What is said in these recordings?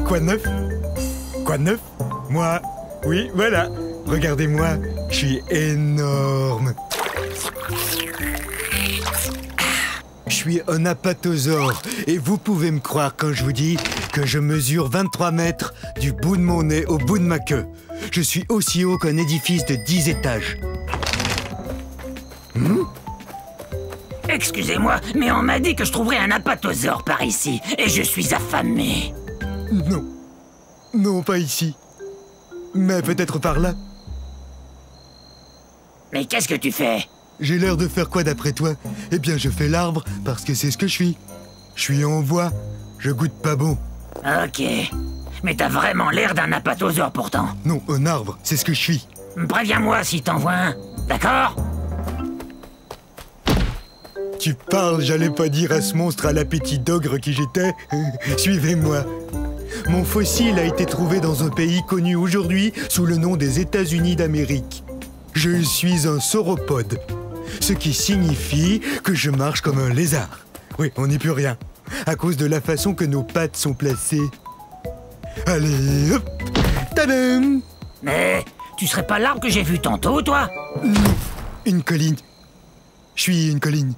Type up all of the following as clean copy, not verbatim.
Quoi de neuf? Quoi de neuf? Moi? Oui, voilà. Regardez-moi, je suis énorme. Je suis un apatosaure et vous pouvez me croire quand je vous dis que je mesure 23 mètres du bout de mon nez au bout de ma queue. Je suis aussi haut qu'un édifice de 10 étages. Excusez-moi, mais on m'a dit que je trouverais un apatosaure par ici, et je suis affamé. Non. Non, pas ici. Mais peut-être par là. Mais qu'est-ce que tu fais? J'ai l'air de faire quoi d'après toi? Eh bien, je fais l'arbre parce que c'est ce que je suis. Je suis en voie. Je goûte pas bon. Ok. Mais t'as vraiment l'air d'un apatosaure pourtant. Non, un arbre, c'est ce que je suis. Préviens-moi si t'en vois un, d'accord? Tu parles, j'allais pas dire à ce monstre à l'appétit d'ogre qui j'étais. Suivez-moi. Mon fossile a été trouvé dans un pays connu aujourd'hui sous le nom des États-Unis d'Amérique. Je suis un sauropode, ce qui signifie que je marche comme un lézard. Oui, on n'y peut rien, à cause de la façon que nos pattes sont placées. Allez, hop, tadam! Mais tu serais pas l'arbre que j'ai vu tantôt, toi? Non, une colline. Je suis une colline.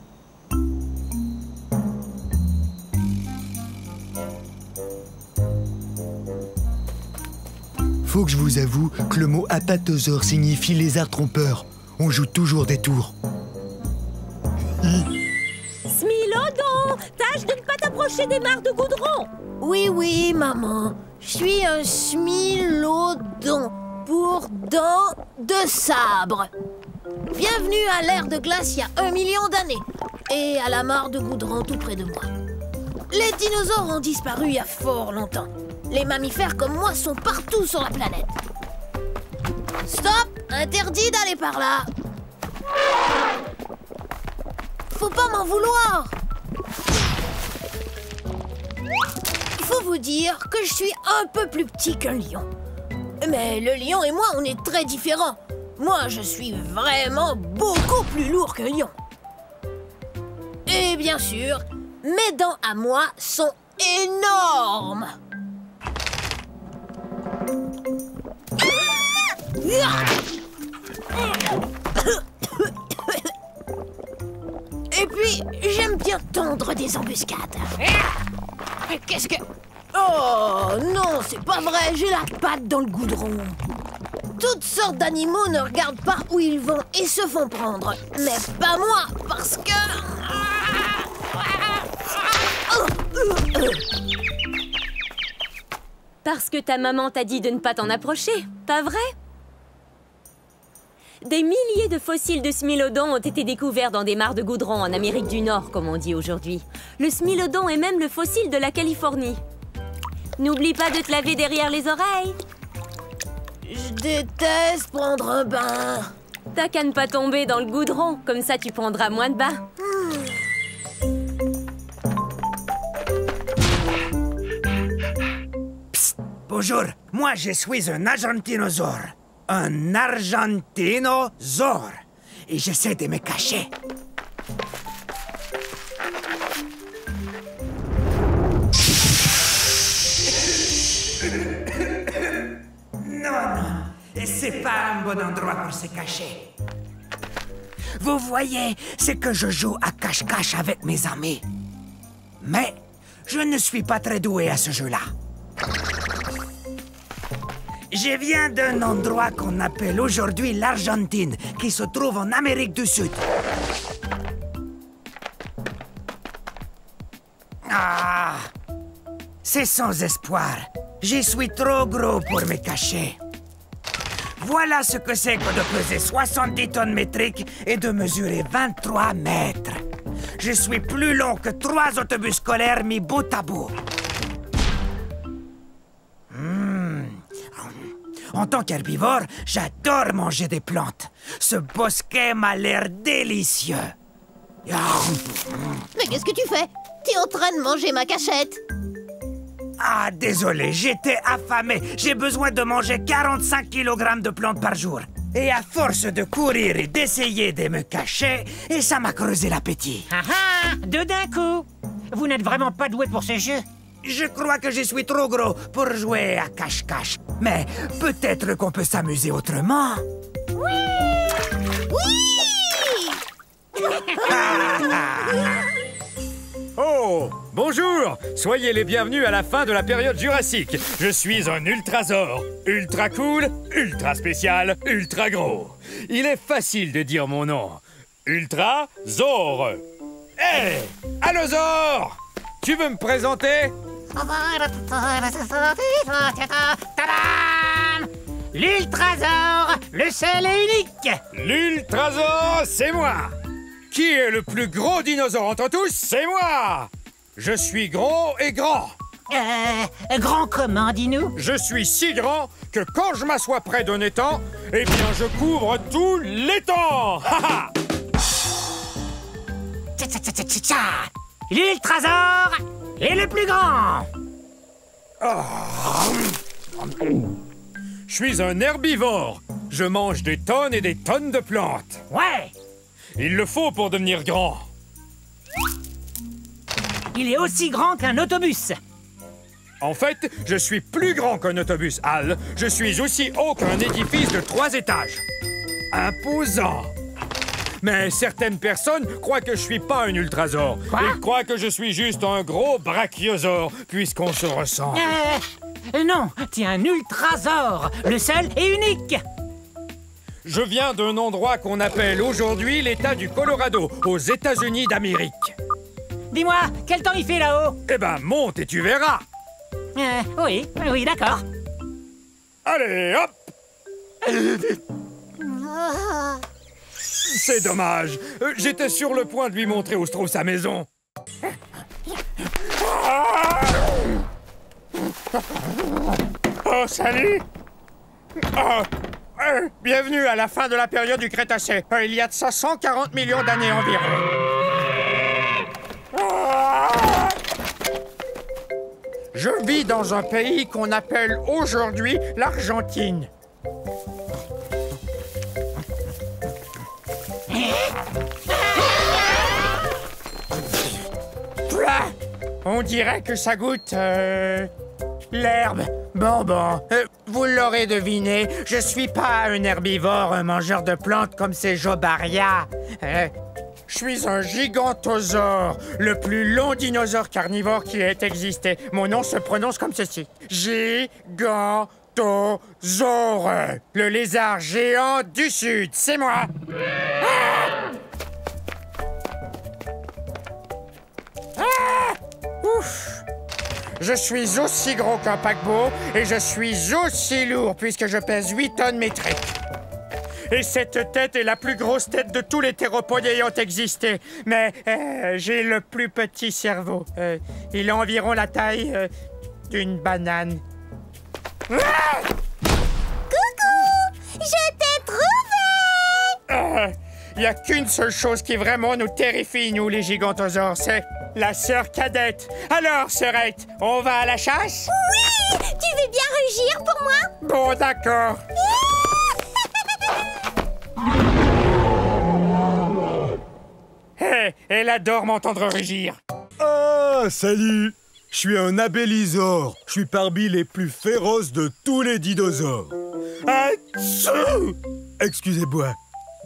Faut que je vous avoue que le mot apatosaure signifie lézard trompeur. On joue toujours des tours. Smilodon, tâche de ne pas t'approcher des mares de goudron. Oui, oui, maman. Je suis un Smilodon pour dents de sabre. Bienvenue à l'ère de glace il y a 1 million d'années. Et à la mare de goudron tout près de moi. Les dinosaures ont disparu il y a fort longtemps. Les mammifères comme moi sont partout sur la planète. Stop! Interdit d'aller par là. Faut pas m'en vouloir. Il faut vous dire que je suis un peu plus petit qu'un lion. Mais le lion et moi, on est très différents. Moi, je suis vraiment beaucoup plus lourd qu'un lion. Et bien sûr, mes dents à moi sont énormes. Et puis, j'aime bien tendre des embuscades. Qu'est-ce que... Oh, non, c'est pas vrai, j'ai la patte dans le goudron. Toutes sortes d'animaux ne regardent pas où ils vont et se font prendre. Mais pas moi, parce que... Parce que ta maman t'a dit de ne pas t'en approcher, pas vrai? Des milliers de fossiles de smilodon ont été découverts dans des mares de goudron en Amérique du Nord, comme on dit aujourd'hui. Le smilodon est même le fossile de la Californie. N'oublie pas de te laver derrière les oreilles. Je déteste prendre un bain. T'as qu'à ne pas tomber dans le goudron, comme ça tu prendras moins de bains. Bonjour, moi je suis un argentinosaure. Un argentinosaure. Et j'essaie de me cacher. Non, c'est pas un bon endroit pour se cacher. Vous voyez, c'est que je joue à cache-cache avec mes amis. Mais je ne suis pas très doué à ce jeu-là. Je viens d'un endroit qu'on appelle aujourd'hui l'Argentine, qui se trouve en Amérique du Sud. Ah! C'est sans espoir. Je suis trop gros pour me cacher. Voilà ce que c'est que de peser 70 tonnes métriques et de mesurer 23 mètres. Je suis plus long que 3 autobus scolaires mis bout à bout. En tant qu'herbivore, j'adore manger des plantes. Ce bosquet m'a l'air délicieux. Mais qu'est-ce que tu fais? T'es en train de manger ma cachette. Ah, désolé, j'étais affamé. J'ai besoin de manger 45 kg de plantes par jour. Et à force de courir et d'essayer de me cacher, et ça m'a creusé l'appétit. Ah ah! Deux d'un coup! Vous n'êtes vraiment pas doué pour ce jeu. Je crois que je suis trop gros pour jouer à cache-cache. Mais peut-être qu'on peut s'amuser autrement. Oh, bonjour! Soyez les bienvenus à la fin de la période jurassique. Je suis un ultrasaure. Ultra cool, ultra spécial, ultra gros. Il est facile de dire mon nom. Ultrasaure. Hé! Allosaure! Tu veux me présenter? Tadam! L'ultrasaure, le seul et unique! L'ultrasaure, c'est moi! Qui est le plus gros dinosaure entre tous? C'est moi! Je suis gros et grand. Grand comment, dis-nous? Je suis si grand que quand je m'assois près d'un étang, eh bien je couvre tout l'étang! Ha ha! L'ultrasaure est le plus grand! Je suis un herbivore. Je mange des tonnes et des tonnes de plantes. Ouais! Il le faut pour devenir grand. Il est aussi grand qu'un autobus. En fait, je suis plus grand qu'un autobus, Al. Je suis aussi haut qu'un édifice de 3 étages. Imposant. Mais certaines personnes croient que je suis pas un ultrasaure. Quoi? Ils croient que je suis juste un gros brachiosaure, puisqu'on se ressemble. Non, t'es un ultrasaure, le seul et unique. Je viens d'un endroit qu'on appelle aujourd'hui l'État du Colorado, aux États-Unis d'Amérique. Dis-moi, quel temps il fait là-haut? Eh ben, monte et tu verras. Oui, d'accord. Allez, hop! C'est dommage. J'étais sur le point de lui montrer où se trouve sa maison. Oh, salut! Bienvenue à la fin de la période du Crétacé. Il y a de ça 140 millions d'années environ. Je vis dans un pays qu'on appelle aujourd'hui l'Argentine. Plah! On dirait que ça goûte... l'herbe. Bon, vous l'aurez deviné, je suis pas un herbivore, un mangeur de plantes comme ces Jobaria. Je suis un gigantosaure, le plus long dinosaure carnivore qui ait existé. Mon nom se prononce comme ceci. Gigantosaure, le lézard géant du Sud, c'est moi. Ouf! Je suis aussi gros qu'un paquebot et je suis aussi lourd puisque je pèse 8 tonnes métriques. Et cette tête est la plus grosse tête de tous les théropodes ayant existé. Mais j'ai le plus petit cerveau. Il a environ la taille d'une banane. Coucou! Je t'ai trouvé! Il n'y a qu'une seule chose qui vraiment nous terrifie, nous, les gigantosaures, c'est la sœur cadette. Alors, sœurette, on va à la chasse? Oui! Tu veux bien rugir pour moi? Bon, d'accord. Hé, elle adore m'entendre rugir. Ah, salut! Je suis un abélisaure. Je suis parmi les plus féroces de tous les dinosaures. Achou! Excusez-moi.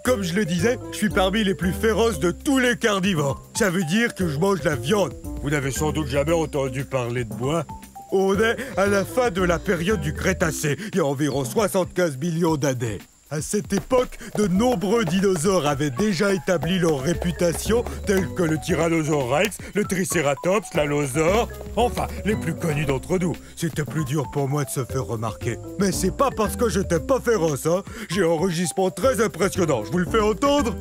Comme je le disais, je suis parmi les plus féroces de tous les carnivores. Ça veut dire que je mange la viande. Vous n'avez sans doute jamais entendu parler de moi. On est à la fin de la période du Crétacé, il y a environ 75 millions d'années. À cette époque, de nombreux dinosaures avaient déjà établi leur réputation, tels que le Tyrannosaure Rex, le Triceratops, l'Allosaure, enfin, les plus connus d'entre nous. C'était plus dur pour moi de se faire remarquer. Mais c'est pas parce que j'étais pas féroce, hein. J'ai un enregistrement très impressionnant, je vous le fais entendre.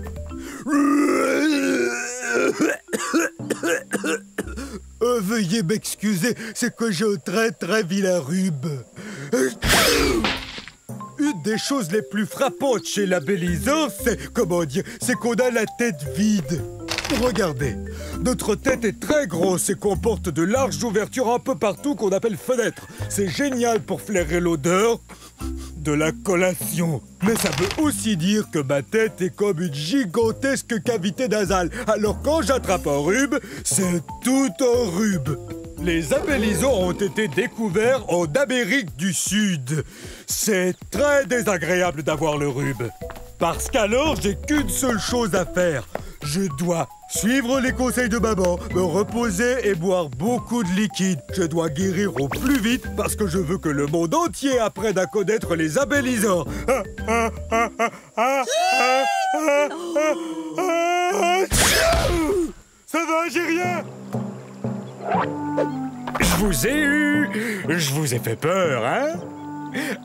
Veuillez m'excuser, c'est que j'ai un très vilain rhume. Une des choses les plus frappantes chez l'abélisaure, c'est qu'on a la tête vide. Regardez, notre tête est très grosse et comporte de larges ouvertures un peu partout qu'on appelle fenêtres. C'est génial pour flairer l'odeur de la collation. Mais ça veut aussi dire que ma tête est comme une gigantesque cavité nasale. Alors quand j'attrape un rhume, c'est tout un rhume. Les abélisors ont été découverts en Amérique du Sud. C'est très désagréable d'avoir le rhume. Parce qu'alors, j'ai qu'une seule chose à faire. Je dois suivre les conseils de maman, me reposer et boire beaucoup de liquide. Je dois guérir au plus vite parce que je veux que le monde entier apprenne à connaître les abélisors. Ça va, j'ai rien. Je vous ai eu. Je vous ai fait peur, hein?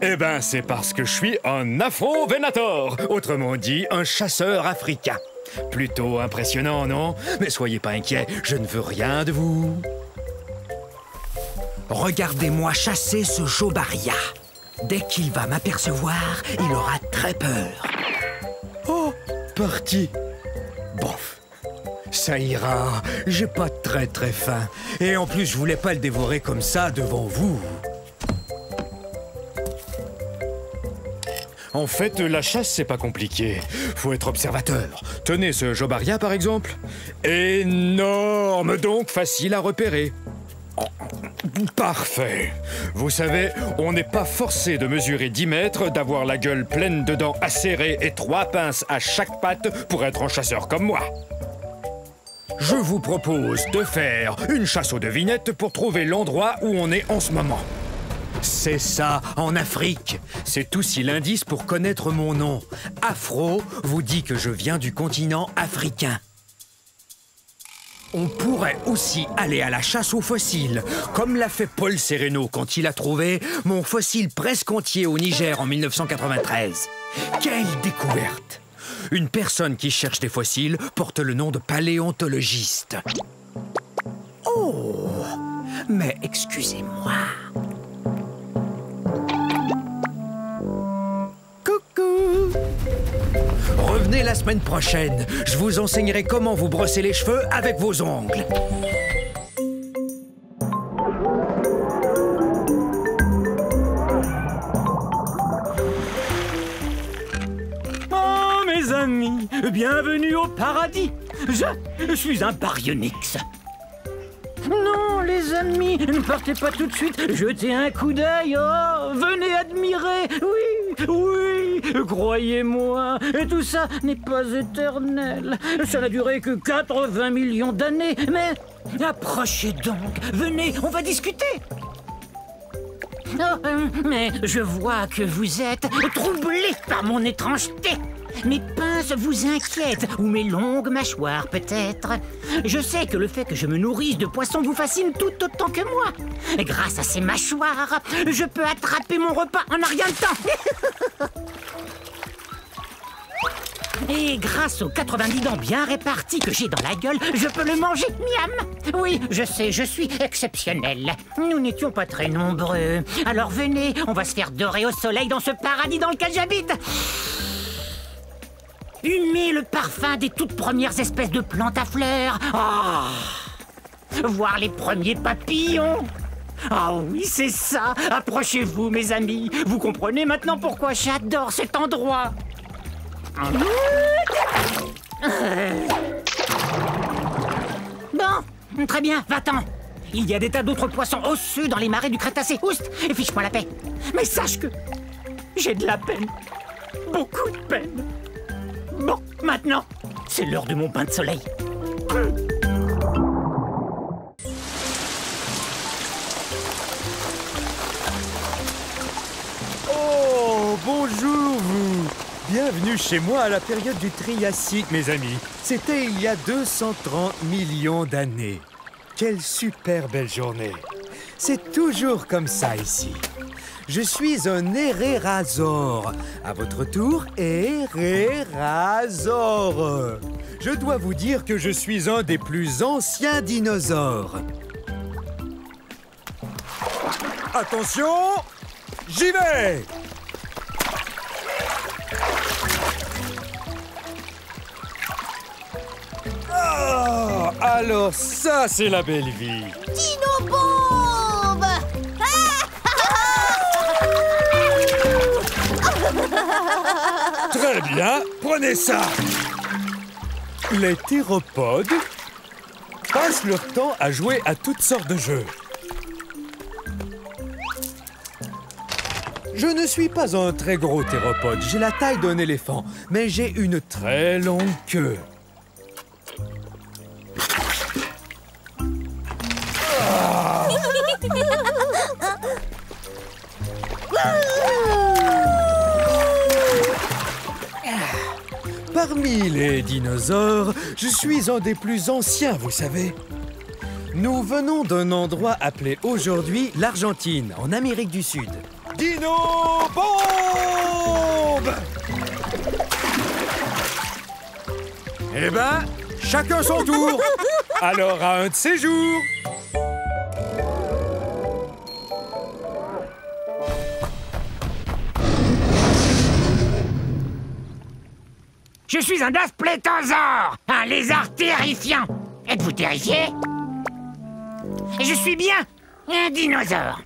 Eh ben, c'est parce que je suis un Afro-Venator, autrement dit, un chasseur africain. Plutôt impressionnant, non? Mais soyez pas inquiets, je ne veux rien de vous. Regardez-moi chasser ce Jobaria. Dès qu'il va m'apercevoir, il aura très peur. Oh, parti. Bof. Ça ira, j'ai pas très faim. Et en plus, je voulais pas le dévorer comme ça devant vous. En fait, la chasse, c'est pas compliqué. Faut être observateur. Tenez ce Jobaria, par exemple. Énorme, donc facile à repérer. Oh, parfait. Vous savez, on n'est pas forcé de mesurer 10 mètres, d'avoir la gueule pleine de dents acérées et 3 pinces à chaque patte pour être un chasseur comme moi. Je vous propose de faire une chasse aux devinettes pour trouver l'endroit où on est en ce moment. C'est ça, en Afrique. C'est aussi l'indice pour connaître mon nom. Afro vous dit que je viens du continent africain. On pourrait aussi aller à la chasse aux fossiles, comme l'a fait Paul Sereno quand il a trouvé mon fossile presque entier au Niger en 1993. Quelle découverte! Une personne qui cherche des fossiles porte le nom de paléontologiste. Oh! Mais excusez-moi. Coucou! Revenez la semaine prochaine. Je vous enseignerai comment vous brosser les cheveux avec vos ongles. Oh, mes amis, bienvenue au paradis. Je suis un baryonyx. Non, les amis, ne partez pas tout de suite. Jetez un coup d'œil. Oh, venez admirer. Oui, croyez-moi. Et tout ça n'est pas éternel. Ça n'a duré que 80 millions d'années. Mais approchez donc. Venez, on va discuter. Oh, mais je vois que vous êtes troublé par mon étrangeté. Mes pinces vous inquiètent, ou mes longues mâchoires peut-être. Je sais que le fait que je me nourrisse de poissons vous fascine tout autant que moi. Grâce à ces mâchoires, je peux attraper mon repas en un rien de temps. Et grâce aux 90 dents bien réparties que j'ai dans la gueule, je peux le manger, miam. Oui, je sais, je suis exceptionnel. Nous n'étions pas très nombreux. Alors venez, on va se faire dorer au soleil dans ce paradis dans lequel j'habite. Humer le parfum des toutes premières espèces de plantes à fleurs. Oh. Voir les premiers papillons. Ah oui, c'est ça. Approchez-vous, mes amis. Vous comprenez maintenant pourquoi j'adore cet endroit. Bon, très bien, va-t'en. Il y a des tas d'autres poissons osseux dans les marais du Crétacé. Oust, et fiche-moi la paix. Mais sache que j'ai de la peine. Beaucoup de peine. Bon, maintenant, c'est l'heure de mon bain de soleil. Oh, bonjour vous. Bienvenue chez moi à la période du Triassique, mes amis. C'était il y a 230 millions d'années. Quelle super belle journée. C'est toujours comme ça ici. Je suis un Hérérasaure. À votre tour, Hérérasaure. Je dois vous dire que je suis un des plus anciens dinosaures. Attention, j'y vais! Oh, alors ça, c'est la belle vie. Dino-bombe! Très bien, prenez ça. Les théropodes passent leur temps à jouer à toutes sortes de jeux. Je ne suis pas un très gros théropode, j'ai la taille d'un éléphant, mais j'ai une très longue queue. Parmi les dinosaures, je suis un des plus anciens, vous savez. Nous venons d'un endroit appelé aujourd'hui l'Argentine, en Amérique du Sud. Dino Bombe! Eh ben, chacun son tour. Alors, à un de ces jours. Je suis un Dasplétosaure, un lézard terrifiant. Êtes-vous terrifié? Je suis bien un dinosaure.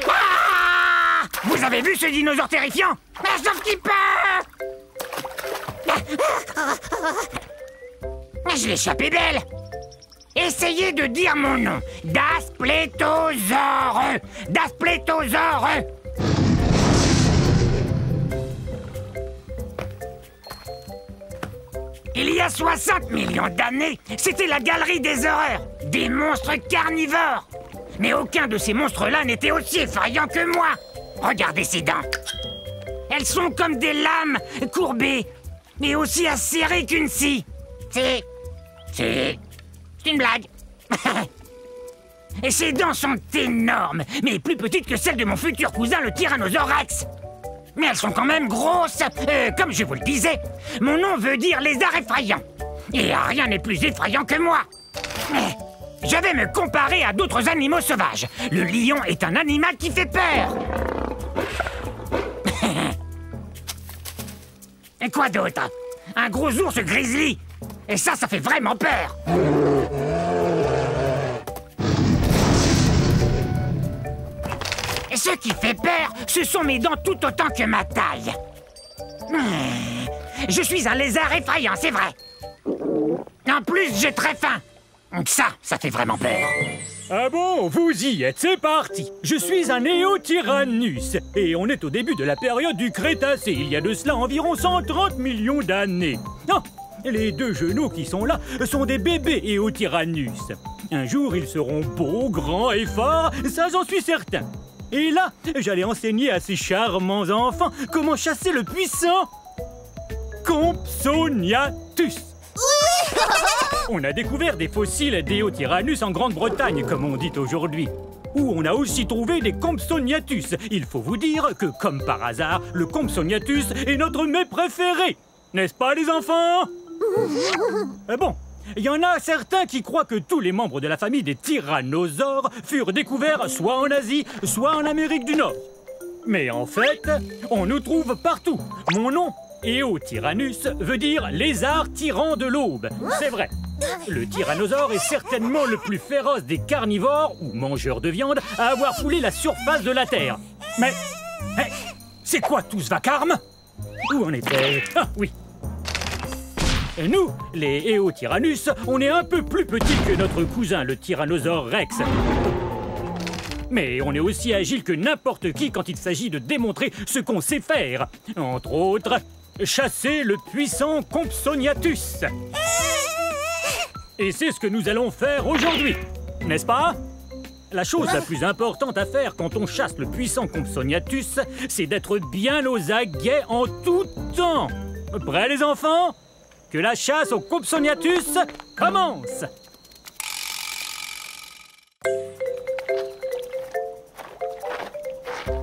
Ah! Vous avez vu ce dinosaure terrifiant? Sauf qu'il peut! Je l'ai échappé belle. Essayez de dire mon nom. Dasplétosaure. Dasplétosaure. Il y a 60 millions d'années, c'était la galerie des horreurs, des monstres carnivores. Mais aucun de ces monstres-là n'était aussi effrayant que moi. Regardez ces dents. Elles sont comme des lames courbées, mais aussi acérées qu'une scie. C'est une blague. Et ses dents sont énormes, mais plus petites que celles de mon futur cousin, le Tyrannosaure Rex. Mais elles sont quand même grosses. Comme je vous le disais, mon nom veut dire lézard effrayant. Et rien n'est plus effrayant que moi. Je vais me comparer à d'autres animaux sauvages. Le lion est un animal qui fait peur. Et quoi d'autre? Un gros ours grizzly. Et ça fait vraiment peur. Et ce qui fait peur, ce sont mes dents tout autant que ma taille. Je suis un lézard effrayant, c'est vrai. En plus, j'ai très faim. Ça fait vraiment peur. Ah bon, vous y êtes, c'est parti. Je suis un Néotyrannus et on est au début de la période du Crétacé, il y a de cela environ 130 millions d'années. Non, les deux genoux qui sont là sont des bébés Néotyrannus. Un jour, ils seront beaux, grands et forts, ça j'en suis certain. Et là, j'allais enseigner à ces charmants enfants comment chasser le puissant Compsognathus. On a découvert des fossiles d'Éotyrannus en Grande-Bretagne, comme on dit aujourd'hui, où on a aussi trouvé des Compsognathus. Il faut vous dire que, comme par hasard, le Compsognathus est notre mets préféré. N'est-ce pas, les enfants? Bon, il y en a certains qui croient que tous les membres de la famille des tyrannosaures furent découverts soit en Asie, soit en Amérique du Nord. Mais en fait, on nous trouve partout. Mon nom, Éotyrannus, veut dire lézard tyran de l'aube. C'est vrai. Le tyrannosaure est certainement le plus féroce des carnivores, ou mangeurs de viande, à avoir foulé la surface de la Terre. Mais c'est quoi tout ce vacarme? Où en était? Ah, oui. Et nous, les Éotyrannus, on est un peu plus petits que notre cousin, le Tyrannosaure Rex. Mais on est aussi agile que n'importe qui quand il s'agit de démontrer ce qu'on sait faire. Entre autres, chasser le puissant Compsognathus. Et c'est ce que nous allons faire aujourd'hui, n'est-ce pas? La chose la plus importante à faire quand on chasse le puissant Compsognathus, c'est d'être bien aux aguets en tout temps. Prêts les enfants? Que la chasse au Compsognathus commence!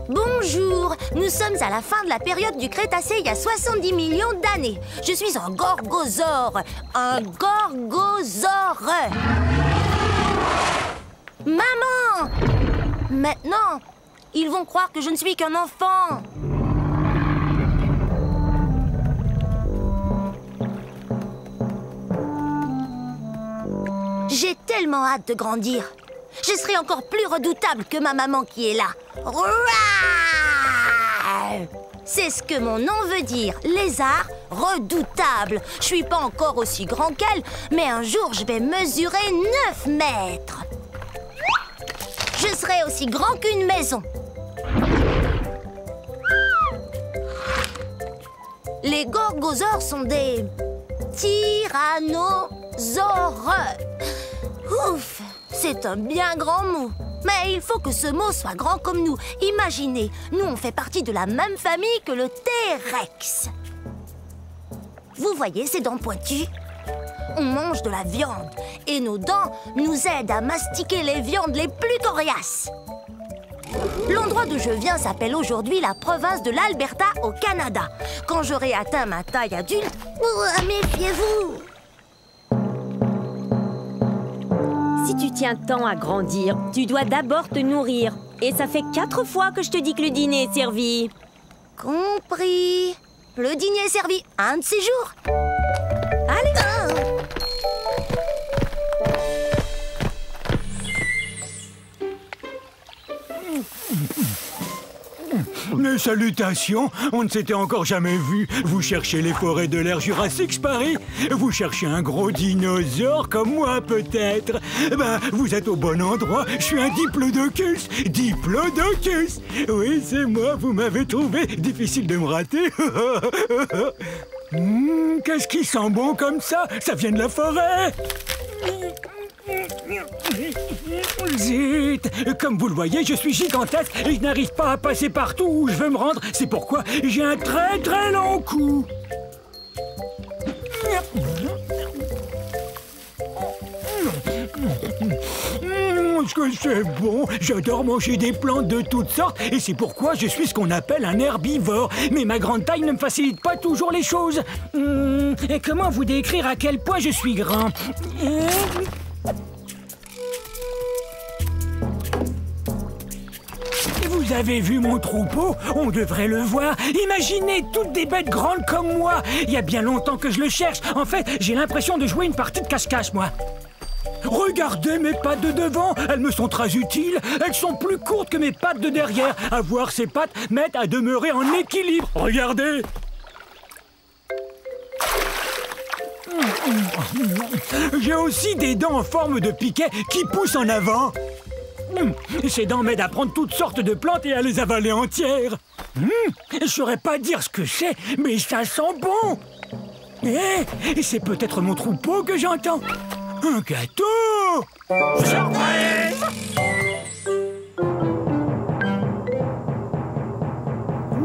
Bonjour, nous sommes à la fin de la période du Crétacé il y a 70 millions d'années. Je suis un gorgosaure. Un gorgosaure. Maman! Maintenant, ils vont croire que je ne suis qu'un enfant. J'ai tellement hâte de grandir. Je serai encore plus redoutable que ma maman qui est là. C'est ce que mon nom veut dire, lézard redoutable. Je suis pas encore aussi grand qu'elle, mais un jour je vais mesurer 9 mètres. Je serai aussi grand qu'une maison. Les gorgosaures sont des... tyrannosaures. Ouf, c'est un bien grand mot. Mais il faut que ce mot soit grand comme nous. Imaginez, nous on fait partie de la même famille que le T-Rex. Vous voyez ces dents pointues? On mange de la viande et nos dents nous aident à mastiquer les viandes les plus coriaces. L'endroit d'où je viens s'appelle aujourd'hui la province de l'Alberta au Canada. Quand j'aurai atteint ma taille adulte, méfiez-vous! Si tu tiens tant à grandir, tu dois d'abord te nourrir. Et ça fait 4 fois que je te dis que le dîner est servi. Compris. Le dîner est servi un de ces jours. Allez! Mes salutations, on ne s'était encore jamais vu. Vous cherchez les forêts de l'ère Jurassique, Paris? Vous cherchez un gros dinosaure comme moi, peut-être? Ben, vous êtes au bon endroit. Je suis un Diplodocus. Diplodocus! Oui, c'est moi, vous m'avez trouvé. Difficile de me rater. Qu'est-ce qui sent bon comme ça? Ça vient de la forêt. Zut! Comme vous le voyez, je suis gigantesque et je n'arrive pas à passer partout où je veux me rendre. C'est pourquoi j'ai un très très long cou. Est-ce que c'est bon? J'adore manger des plantes de toutes sortes et c'est pourquoi je suis ce qu'on appelle un herbivore. Mais ma grande taille ne me facilite pas toujours les choses. Et comment vous décrire à quel point je suis grand? Vous avez vu mon troupeau? On devrait le voir. Imaginez toutes des bêtes grandes comme moi. Il y a bien longtemps que je le cherche. En fait, j'ai l'impression de jouer une partie de cache-cache, moi. Regardez mes pattes de devant. Elles me sont très utiles. Elles sont plus courtes que mes pattes de derrière. Avoir ces pattes m'aide à demeurer en équilibre. Regardez. J'ai aussi des dents en forme de piquet qui poussent en avant. Ces dents m'aident à prendre toutes sortes de plantes et à les avaler entières. Je saurais pas dire ce que c'est, mais ça sent bon. C'est peut-être mon troupeau que j'entends. Un gâteau! Surprise!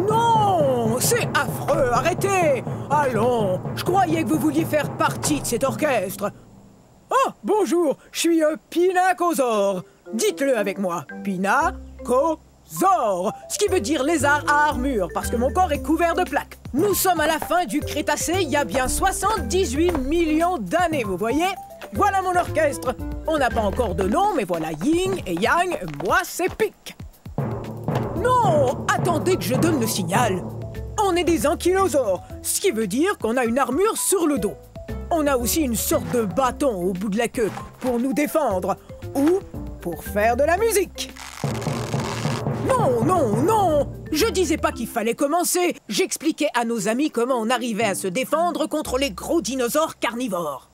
Non! C'est affreux! Arrêtez! Allons! Je croyais que vous vouliez faire partie de cet orchestre. Oh, bonjour! Je suis Pinacosaure. Dites-le avec moi. Pinacosaure. Ce qui veut dire lézard à armure, parce que mon corps est couvert de plaques. Nous sommes à la fin du Crétacé, il y a bien 78 millions d'années, vous voyez? Voilà mon orchestre. On n'a pas encore de nom, mais voilà Yin et Yang, moi c'est Pic. Non! Attendez que je donne le signal. On est des ankylosaures, ce qui veut dire qu'on a une armure sur le dos. On a aussi une sorte de bâton au bout de la queue pour nous défendre, ou pour faire de la musique. Non, non, non! Je disais pas qu'il fallait commencer. J'expliquais à nos amis comment on arrivait à se défendre contre les gros dinosaures carnivores.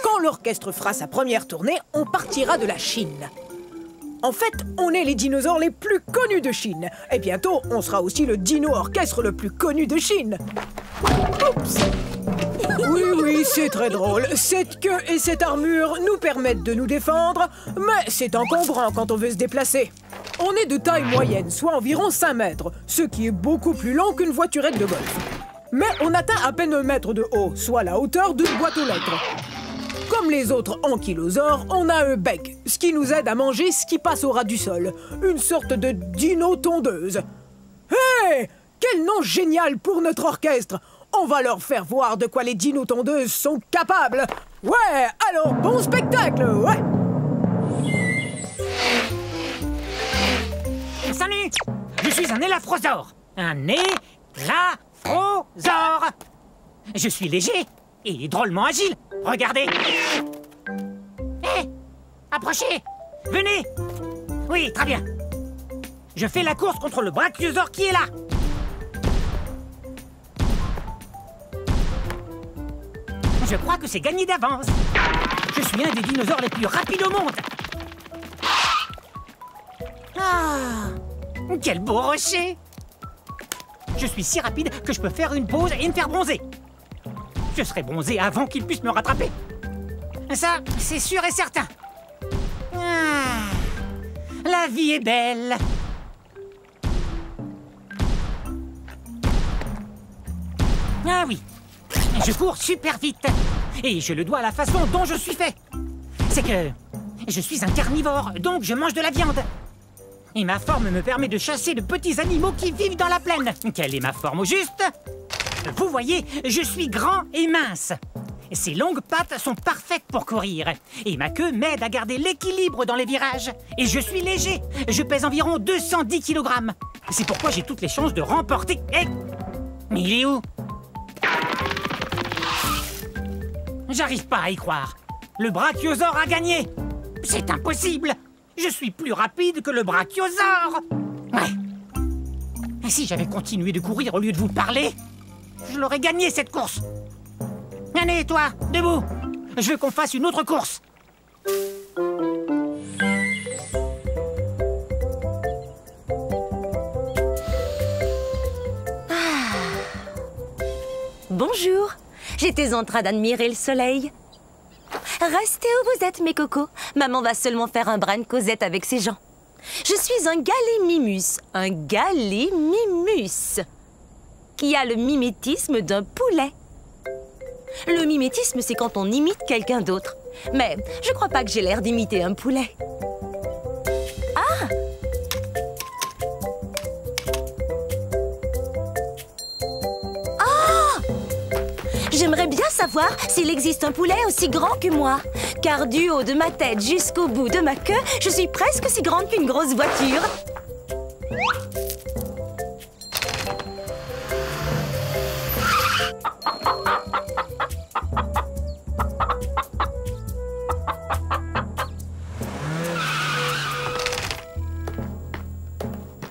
Quand l'orchestre fera sa première tournée, on partira de la Chine. En fait, on est les dinosaures les plus connus de Chine. Et bientôt, on sera aussi le dino-orchestre le plus connu de Chine. Oups! Oui, c'est très drôle. Cette queue et cette armure nous permettent de nous défendre, mais c'est encombrant quand on veut se déplacer. On est de taille moyenne, soit environ 5 mètres, ce qui est beaucoup plus long qu'une voiturette de golf. Mais on atteint à peine 1 mètre de haut, soit la hauteur d'une boîte aux lettres. Comme les autres ankylosaures, on a un bec, ce qui nous aide à manger ce qui passe au ras du sol. Une sorte de dino-tondeuse. Hé! Quel nom génial pour notre orchestre! On va leur faire voir de quoi les dino-tondeuses sont capables. Ouais, alors bon spectacle, ouais! Salut! Je suis un élafrosaure. Un élafrosaure. Je suis léger et drôlement agile. Regardez. Hé! Approchez! Venez! Oui, très bien. Je fais la course contre le brachiosaure qui est là. Je crois que c'est gagné d'avance. Je suis un des dinosaures les plus rapides au monde. Ah! Quel beau rocher! Je suis si rapide que je peux faire une pause et me faire bronzer. Je serai bronzé avant qu'il puisse me rattraper. Ça, c'est sûr et certain. Ah, la vie est belle. Ah oui, je cours super vite. Et je le dois à la façon dont je suis fait. C'est que je suis un carnivore, donc je mange de la viande. Et ma forme me permet de chasser de petits animaux qui vivent dans la plaine. Quelle est ma forme au juste? Vous voyez, je suis grand et mince. Ces longues pattes sont parfaites pour courir. Et ma queue m'aide à garder l'équilibre dans les virages. Et je suis léger. Je pèse environ 210 kg. C'est pourquoi j'ai toutes les chances de remporter... Eh, mais il est où? J'arrive pas à y croire. Le brachiosaure a gagné. C'est impossible. Je suis plus rapide que le brachiosaure. Ouais. Et si j'avais continué de courir au lieu de vous parler, je l'aurais gagné cette course. Allez, toi, debout. Je veux qu'on fasse une autre course. Bonjour. J'étais en train d'admirer le soleil. Restez où vous êtes, mes cocos. Maman va seulement faire un brin de causette avec ses gens. Je suis un gallimimus. Un gallimimus. Qui a le mimétisme d'un poulet. Le mimétisme, c'est quand on imite quelqu'un d'autre. Mais je crois pas que j'ai l'air d'imiter un poulet. Ah! J'aimerais bien savoir s'il existe un poulet aussi grand que moi. Car du haut de ma tête jusqu'au bout de ma queue, je suis presque aussi grande qu'une grosse voiture.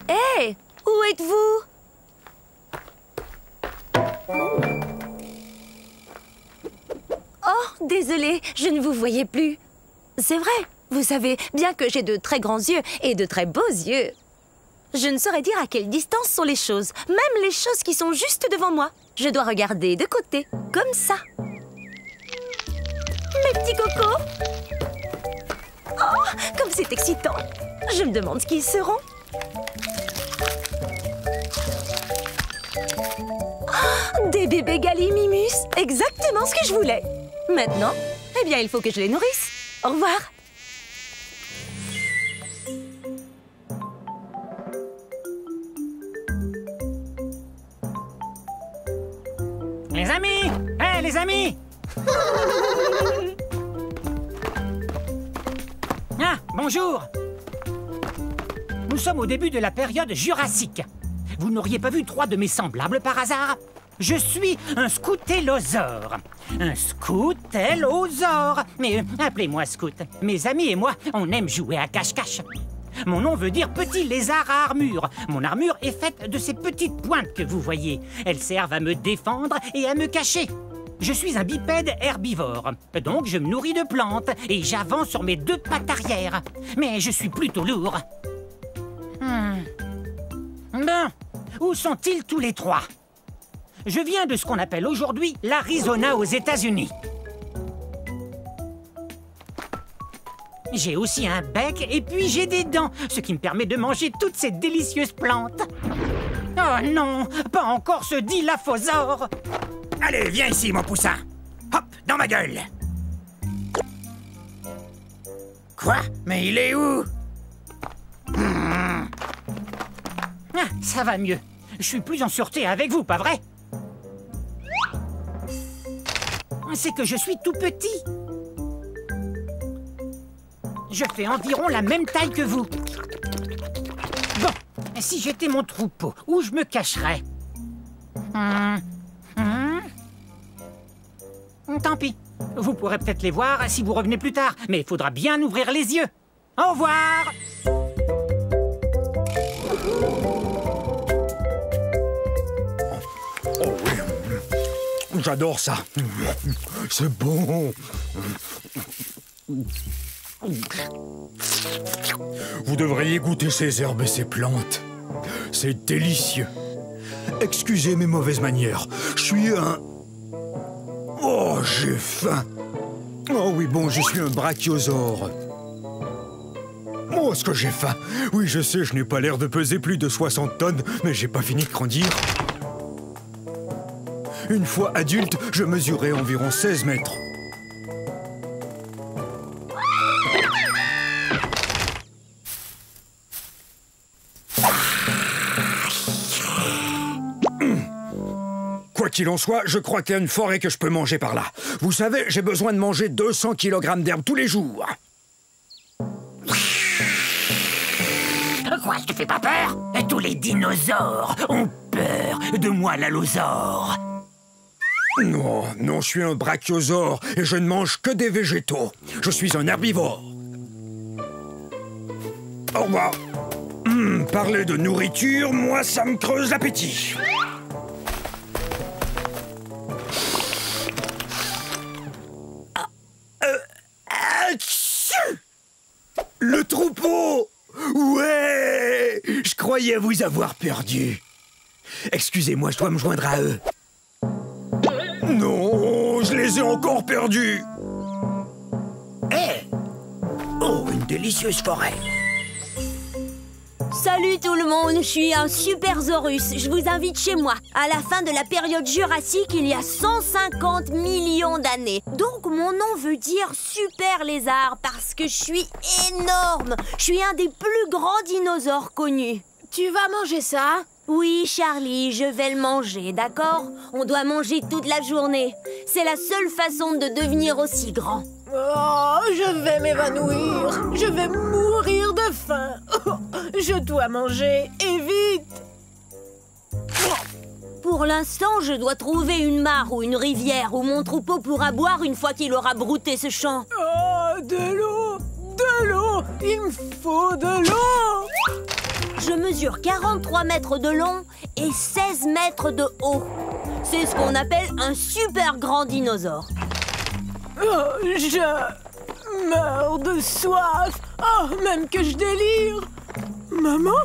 Hé, où êtes-vous? Oh, désolée, je ne vous voyais plus. C'est vrai, vous savez, bien que j'ai de très grands yeux et de très beaux yeux, je ne saurais dire à quelle distance sont les choses, même les choses qui sont juste devant moi. Je dois regarder de côté, comme ça. Mes petits cocos. Oh, comme c'est excitant. Je me demande ce qu'ils seront. Oh, des bébés gallimimus, exactement ce que je voulais. Maintenant, eh bien, il faut que je les nourrisse. Au revoir. Les amis! Hé, les amis! Ah, bonjour! Nous sommes au début de la période jurassique. Vous n'auriez pas vu 3 de mes semblables par hasard? Je suis un scoutellosaure. Un scoutellosaure. Mais appelez-moi Scout. Mes amis et moi, on aime jouer à cache-cache. Mon nom veut dire petit lézard à armure. Mon armure est faite de ces petites pointes que vous voyez. Elles servent à me défendre et à me cacher. Je suis un bipède herbivore. Donc je me nourris de plantes et j'avance sur mes 2 pattes arrière. Mais je suis plutôt lourd. Bon, où sont-ils tous les 3? Je viens de ce qu'on appelle aujourd'hui l'Arizona aux États-Unis. J'ai aussi un bec et puis j'ai des dents, ce qui me permet de manger toutes ces délicieuses plantes. Oh non, pas encore ce dilaphosaure. Allez, viens ici, mon poussin. Hop, dans ma gueule. Quoi? Mais il est où? Ah, ça va mieux. Je suis plus en sûreté avec vous, pas vrai? C'est que je suis tout petit. Je fais environ la même taille que vous. Bon, si j'étais mon troupeau, où je me cacherais? Tant pis. Vous pourrez peut-être les voir si vous revenez plus tard, mais il faudra bien ouvrir les yeux. Au revoir! Oh oui, j'adore ça. C'est bon. Vous devriez goûter ces herbes et ces plantes. C'est délicieux. Excusez mes mauvaises manières. Je suis un... Oh, j'ai faim. Oh oui, bon, je suis un brachiosaure. Oh, est-ce que j'ai faim? Oui, je sais, je n'ai pas l'air de peser plus de 60 tonnes, mais j'ai pas fini de grandir. Une fois adulte, je mesurais environ 16 mètres. Quoi qu'il en soit, je crois qu'il y a une forêt que je peux manger par là. Vous savez, j'ai besoin de manger 200 kg d'herbe tous les jours. Quoi, je te fais pas peur? Tous les dinosaures ont peur de moi, l'allosaure. Non, non, je suis un brachiosaure et je ne mange que des végétaux. Je suis un herbivore. Au revoir. Parler de nourriture, moi, ça me creuse l'appétit. Le troupeau! Ouais! Je croyais vous avoir perdu. Excusez-moi, je dois me joindre à eux. Non, je les ai encore perdus. Hé! Oh, une délicieuse forêt. Salut tout le monde, je suis un Supersaurus. Je vous invite chez moi. À la fin de la période jurassique, il y a 150 millions d'années. Donc mon nom veut dire super lézard parce que je suis énorme. Je suis un des plus grands dinosaures connus. Tu vas manger ça? Oui, Charlie, je vais le manger, d'accord? On doit manger toute la journée. C'est la seule façon de devenir aussi grand. Oh, je vais m'évanouir. Je vais mourir de faim. Oh, je dois manger, et vite. Pour l'instant, je dois trouver une mare ou une rivière où mon troupeau pourra boire une fois qu'il aura brouté ce champ. Oh, de l'eau! De l'eau! Il me faut de l'eau! Je mesure 43 mètres de long et 16 mètres de haut. C'est ce qu'on appelle un super grand dinosaure. Oh, je meurs de soif. Oh, même que je délire. Maman?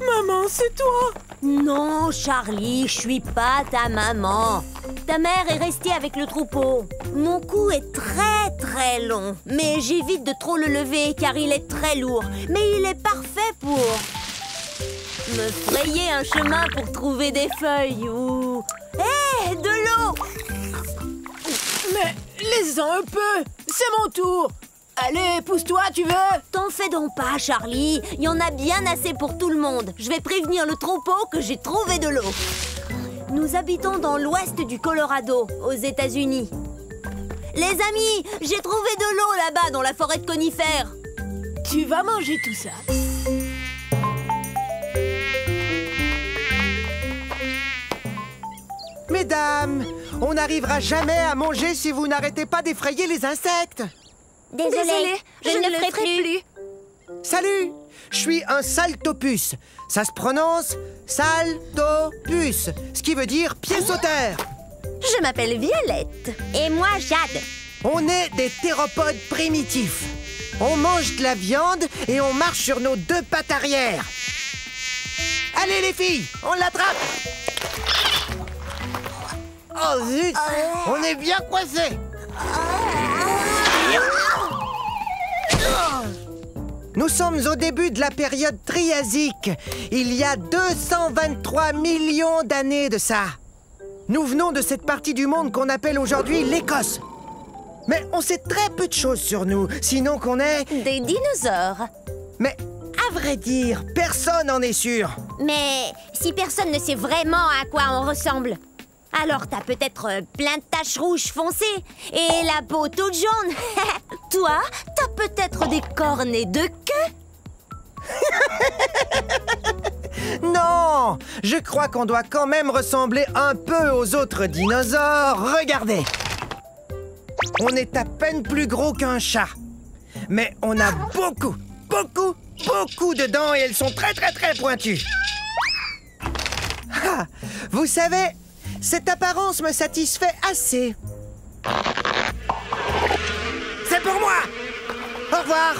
Maman, c'est toi? Non, Charlie, je suis pas ta maman. Ta mère est restée avec le troupeau. Mon cou est très long, mais j'évite de trop le lever car il est très lourd. Mais il est parfait pour me frayer un chemin pour trouver des feuilles ou... Hé, de l'eau! Mais laisse-en un peu. C'est mon tour. Allez, pousse-toi, tu veux? T'en fais donc pas, Charlie. Il y en a bien assez pour tout le monde. Je vais prévenir le troupeau que j'ai trouvé de l'eau. Nous habitons dans l'ouest du Colorado, aux États-Unis. Les amis, j'ai trouvé de l'eau là-bas dans la forêt de conifères. Tu vas manger tout ça. Mesdames, on n'arrivera jamais à manger si vous n'arrêtez pas d'effrayer les insectes. Désolée, je ne le ferai plus. Salut, je suis un saltopus. Ça se prononce saltopus, ce qui veut dire pied sauteur. Je m'appelle Violette. Et moi, Jade. On est des théropodes primitifs. On mange de la viande et on marche sur nos deux pattes arrière. Allez les filles, on l'attrape. Oh zut, on est bien coincés. Nous sommes au début de la période triasique. Il y a 223 millions d'années de ça. Nous venons de cette partie du monde qu'on appelle aujourd'hui l'Écosse. Mais on sait très peu de choses sur nous, sinon qu'on est... Des dinosaures. Mais à vrai dire, personne n'en est sûr. Mais si personne ne sait vraiment à quoi on ressemble, alors t'as peut-être plein de taches rouges foncées et la peau toute jaune. Toi, t'as peut-être des cornets de queue. Non, je crois qu'on doit quand même ressembler un peu aux autres dinosaures. Regardez. On est à peine plus gros qu'un chat. Mais on a beaucoup de dents et elles sont très pointues. Ah, vous savez, cette apparence me satisfait assez. C'est pour moi. Au revoir.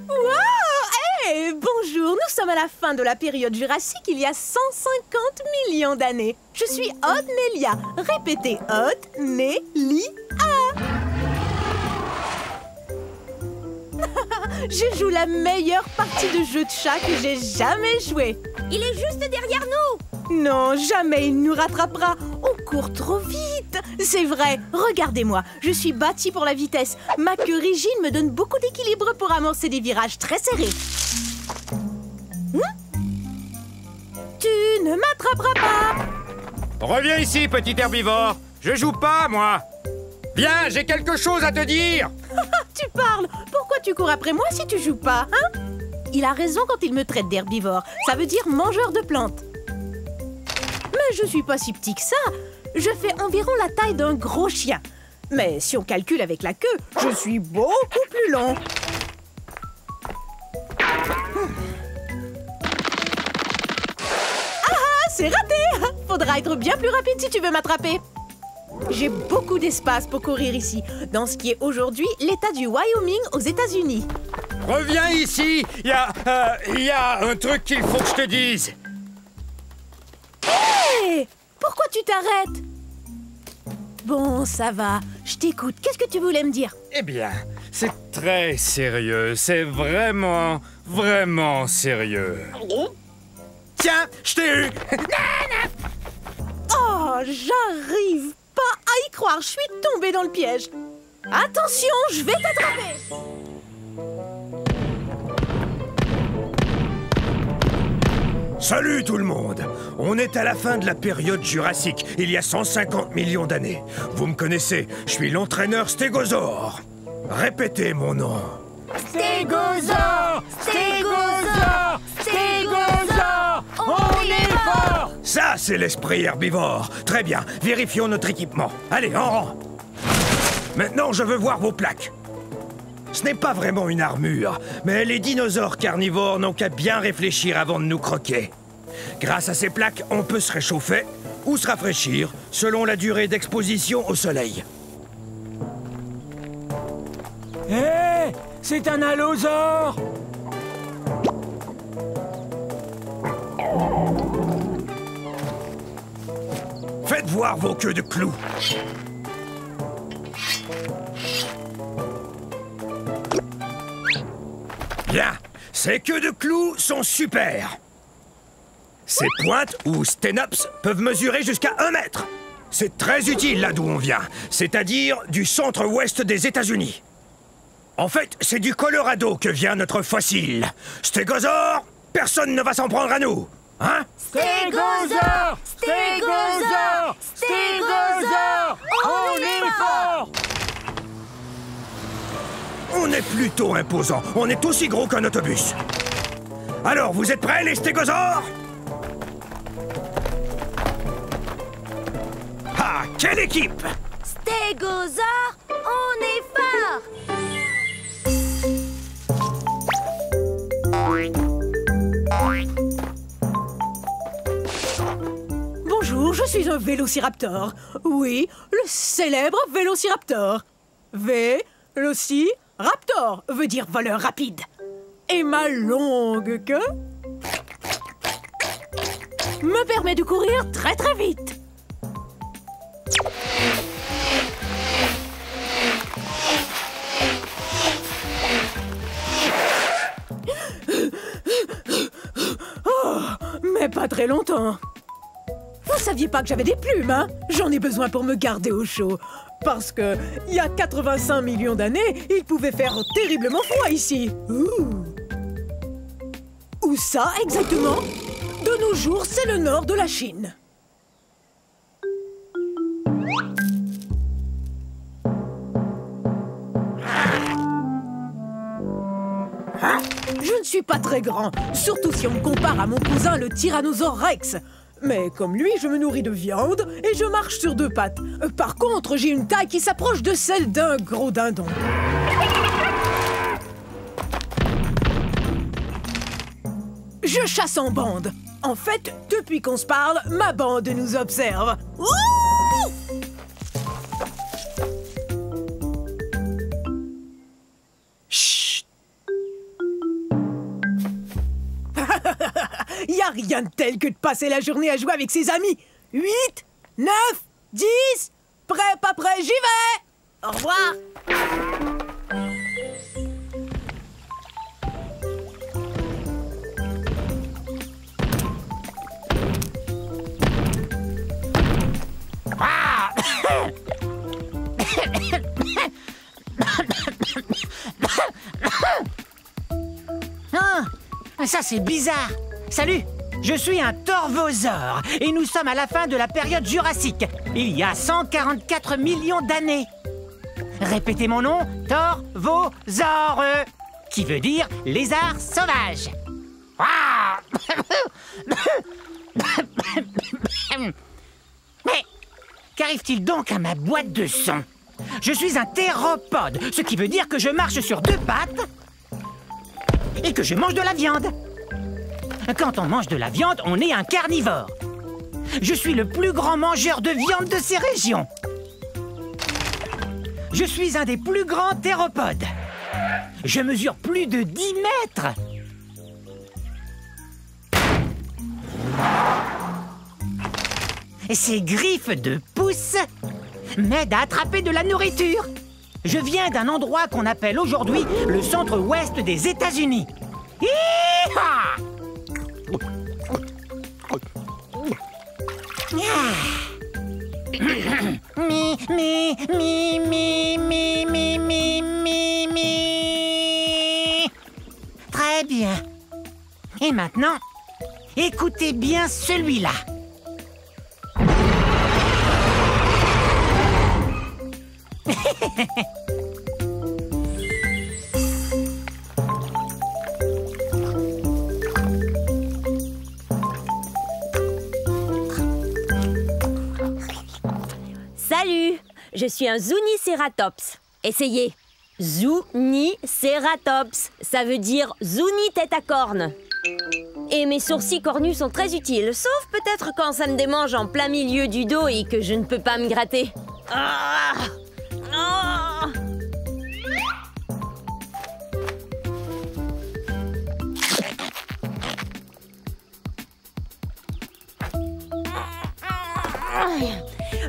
Wow! Hey, bonjour, nous la fin de la période jurassique il y a 150 millions d'années. Je suis Odnelia. Répétez Odnelia. Je joue la meilleure partie de jeu de chat que j'ai jamais joué. Il est juste derrière nous. Non, jamais il nous rattrapera. On court trop vite. C'est vrai, regardez-moi. Je suis bâtie pour la vitesse. Ma queue rigide me donne beaucoup d'équilibre pour amorcer des virages très serrés. Tu ne m'attraperas pas. Reviens ici, petit herbivore. Je joue pas, moi. Viens, j'ai quelque chose à te dire. Tu parles. Pourquoi tu cours après moi si tu joues pas, hein? Il a raison quand il me traite d'herbivore. Ça veut dire mangeur de plantes. Mais je suis pas si petit que ça. Je fais environ la taille d'un gros chien. Mais si on calcule avec la queue, je suis beaucoup plus long. Ah, c'est raté! Faudra être bien plus rapide si tu veux m'attraper. J'ai beaucoup d'espace pour courir ici, dans ce qui est aujourd'hui l'État du Wyoming aux États-Unis. Reviens ici. Il y a un truc qu'il faut que je te dise. Hé! Pourquoi tu t'arrêtes? Bon, ça va. Je t'écoute. Qu'est-ce que tu voulais me dire? Eh bien, c'est très sérieux. C'est vraiment, vraiment sérieux. Tiens, je t'ai eu. Oh, j'arrive pas à y croire. Je suis tombée dans le piège. Attention, je vais t'attraper. Salut tout le monde! On est à la fin de la période jurassique, il y a 150 millions d'années. Vous me connaissez, je suis l'entraîneur Stégosaure. Répétez mon nom. Stégosaure! Stégosaure! Stégosaure! On est fort! Ça, c'est l'esprit herbivore. Très bien, vérifions notre équipement. Allez, en rang. Maintenant, je veux voir vos plaques. Ce n'est pas vraiment une armure, mais les dinosaures carnivores n'ont qu'à bien réfléchir avant de nous croquer. Grâce à ces plaques, on peut se réchauffer ou se rafraîchir selon la durée d'exposition au soleil. Hé! C'est un allosaure! Faites voir vos queues de clous. Bien, ces queues de clous sont super. Ces pointes, ou sténops, peuvent mesurer jusqu'à 1 mètre. C'est très utile là d'où on vient, c'est-à-dire du centre-ouest des États-Unis. En fait, c'est du Colorado que vient notre fossile. Stégosaure, personne ne va s'en prendre à nous, hein? Stégosaure! Stégosaure! Stégosaure! On est fort! On est plutôt imposant. On est aussi gros qu'un autobus. Alors, vous êtes prêts, les stégosaures? Ah, quelle équipe! Stégosaure, on est fort! Bonjour, je suis un vélociraptor. Oui, le célèbre vélociraptor. Vélociraptor veut dire voleur rapide. Et ma longue queue me permet de courir très très vite. Oh, mais pas très longtemps. Vous saviez pas que j'avais des plumes, hein? J'en ai besoin pour me garder au chaud. Parce que, il y a 85 millions d'années, il pouvait faire terriblement froid ici. Où ça, exactement? De nos jours, c'est le nord de la Chine. Je ne suis pas très grand, surtout si on me compare à mon cousin le Tyrannosaure Rex. Mais comme lui, je me nourris de viande et je marche sur 2 pattes. Par contre, j'ai une taille qui s'approche de celle d'un gros dindon. Je chasse en bande. En fait, depuis qu'on se parle, ma bande nous observe. Ouh! Chut! Y a rien de tel que de passer la journée à jouer avec ses amis. 8, 9, 10... Prêt, pas prêt, j'y vais! Au revoir. Ah, ça c'est bizarre. Salut, je suis un torvosaure et nous sommes à la fin de la période jurassique, il y a 144 millions d'années. Répétez mon nom, torvosaure, qui veut dire lézard sauvage. Ah. Mais qu'arrive-t-il donc à ma boîte de son? Je suis un théropode, ce qui veut dire que je marche sur deux pattes et que je mange de la viande. Quand on mange de la viande, on est un carnivore. Je suis le plus grand mangeur de viande de ces régions. Je suis un des plus grands théropodes. Je mesure plus de 10 mètres. Ces griffes de pouce m'aident à attraper de la nourriture. Je viens d'un endroit qu'on appelle aujourd'hui le centre-ouest des États-Unis. Hi-ha! Mi, mi, mi, mi, mi, mi, mi, mi, mi. Très bien. Et maintenant, écoutez bien celui-là. Salut, je suis un Zuniceratops. Essayez. Zuniceratops, ça veut dire Zuni tête à cornes. Et mes sourcils cornus sont très utiles, sauf peut-être quand ça me démange en plein milieu du dos et que je ne peux pas me gratter. Ah! Ah!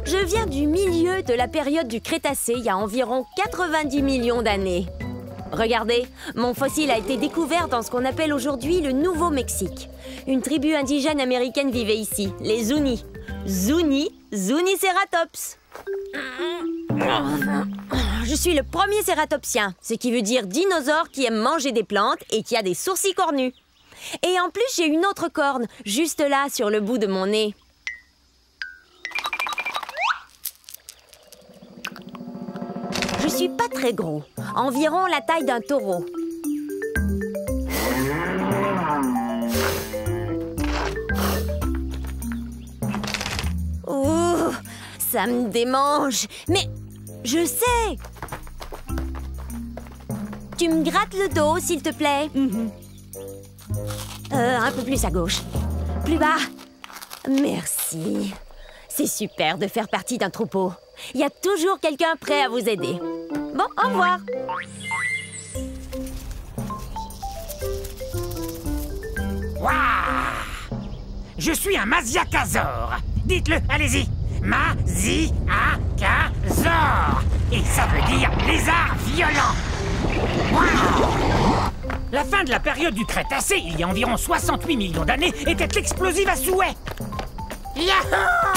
Je viens du milieu de la période du Crétacé, il y a environ 90 millions d'années. Regardez, mon fossile a été découvert dans ce qu'on appelle aujourd'hui le Nouveau-Mexique. Une tribu indigène américaine vivait ici, les Zuni. Zuniceratops. Je suis le premier cératopsien, ce qui veut dire dinosaure qui aime manger des plantes et qui a des sourcils cornus. Et en plus, j'ai une autre corne, juste là, sur le bout de mon nez. Je suis pas très gros, environ la taille d'un taureau. Ouh, ça me démange. Mais je sais. Tu me grattes le dos, s'il te plaît. Un peu plus à gauche. Plus bas. Merci. C'est super de faire partie d'un troupeau. Il y a toujours quelqu'un prêt à vous aider. Bon, au revoir. Waouh! Je suis un Masiakasaure. Dites-le, allez-y. Masiakasaure. Et ça veut dire lézard violent. Waouh! La fin de la période du Crétacé, il y a environ 68 millions d'années, était explosive à souhait. Yahoo!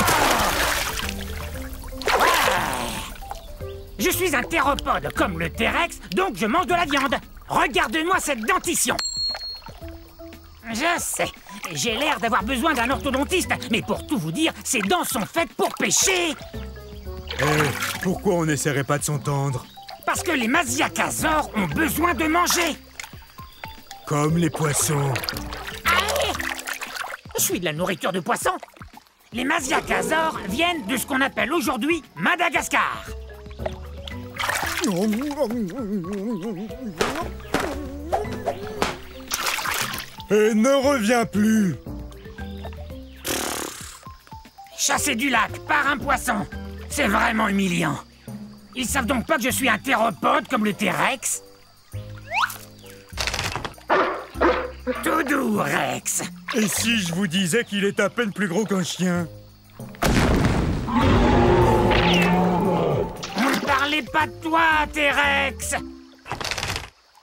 Je suis un théropode, comme le T-Rex, donc je mange de la viande. Regarde-moi cette dentition. Je sais, j'ai l'air d'avoir besoin d'un orthodontiste, mais pour tout vous dire, ces dents sont faites pour pêcher. Pourquoi on n'essaierait pas de s'entendre? Parce que les Masiakasaures ont besoin de manger. Comme les poissons. Allez! Je suis de la nourriture de poisson. Les Masiakasaures viennent de ce qu'on appelle aujourd'hui Madagascar. Et ne reviens plus. Chassé du lac par un poisson, c'est vraiment humiliant. Ils savent donc pas que je suis un théropode comme le T-Rex? Tout doux, Rex. Et si je vous disais qu'il est à peine plus gros qu'un chien? On ne parlait pas de toi, T-Rex.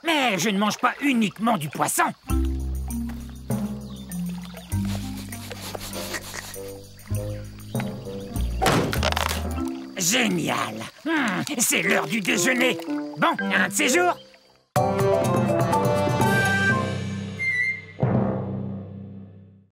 Mais je ne mange pas uniquement du poisson. Génial. C'est l'heure du déjeuner. Bon, un de ces jours.